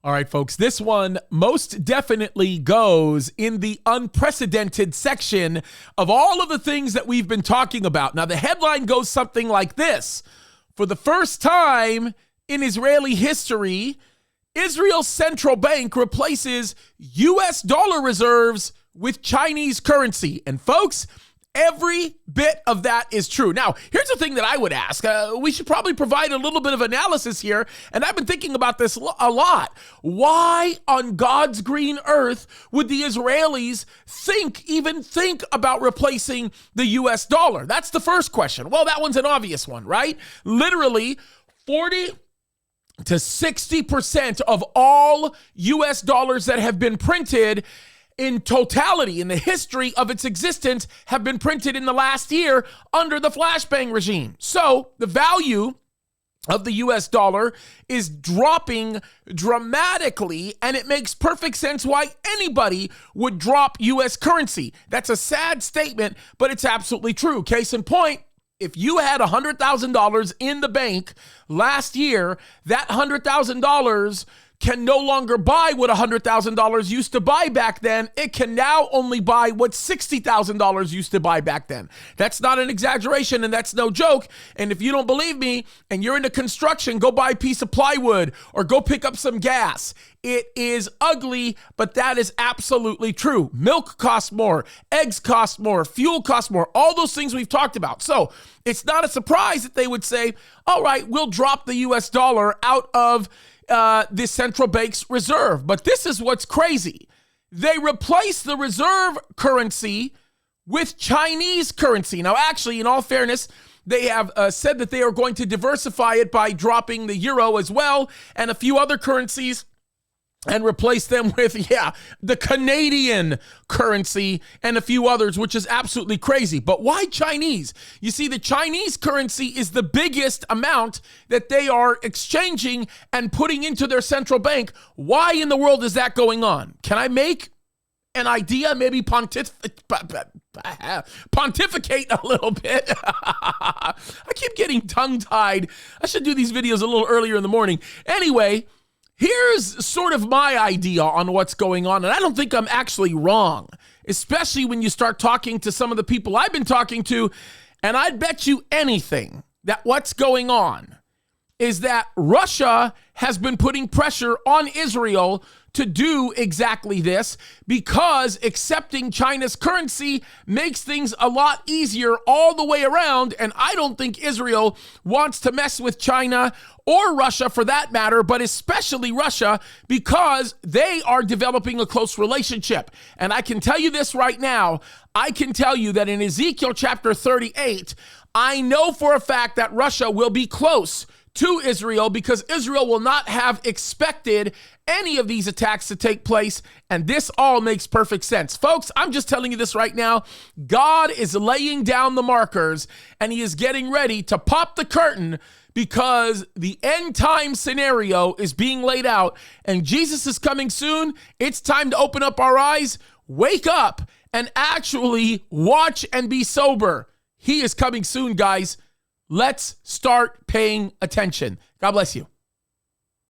All right, folks, this one most definitely goes in the unprecedented section of all of the things that we've been talking about. Now, the headline goes something like this. For the first time in Israeli history, Israel's central bank replaces U.S. dollar reserves with Chinese currency. And folks, every bit of that is true. Now, here's the thing that I would ask. We should probably provide a little bit of analysis here, and I've been thinking about this a lot. Why on God's green earth would the Israelis even think about replacing the U.S. dollar? That's the first question. Well, that one's an obvious one, right? Literally, 40 to 60% of all U.S. dollars that have been printed in totality, in the history of its existence, have been printed in the last year under the flashbang regime. So the value of the US dollar is dropping dramatically, and it makes perfect sense why anybody would drop US currency. That's a sad statement, but it's absolutely true. Case in point, if you had $100,000 in the bank last year, that $100,000 can no longer buy what $100,000 used to buy back then. It can now only buy what $60,000 used to buy back then. That's not an exaggeration, and that's no joke. And if you don't believe me and you're into construction, go buy a piece of plywood or go pick up some gas. It is ugly, but that is absolutely true. Milk costs more, eggs cost more, fuel costs more, all those things we've talked about. So it's not a surprise that they would say, all right, we'll drop the US dollar out of this central bank's reserve. But this is what's crazy. They replace the reserve currency with Chinese currency. Now, actually, in all fairness, they have said that they are going to diversify it by dropping the euro as well and a few other currencies and replace them with, the Canadian currency and a few others, which is absolutely crazy. But why Chinese? You see, the Chinese currency is the biggest amount that they are exchanging and putting into their central bank. Why in the world is that going on? Can I make an idea, maybe pontificate a little bit? I keep getting tongue-tied. I should do these videos a little earlier in the morning. Anyway, here's sort of my idea on what's going on, and I don't think I'm actually wrong, especially when you start talking to some of the people I've been talking to, and I'd bet you anything that what's going on is that Russia has been putting pressure on Israel to do exactly this, because accepting China's currency makes things a lot easier all the way around, and I don't think Israel wants to mess with China or Russia for that matter, but especially Russia, because they are developing a close relationship. And I can tell you this right now, I can tell you that in Ezekiel chapter 38, I know for a fact that Russia will be close to Israel because Israel will not have expected any of these attacks to take place, and this all makes perfect sense. Folks, I'm just telling you this right now. God is laying down the markers, and he is getting ready to pop the curtain because the end time scenario is being laid out, and Jesus is coming soon. It's time to open up our eyes, wake up, and actually watch and be sober. He is coming soon, guys. Let's start paying attention. God bless you.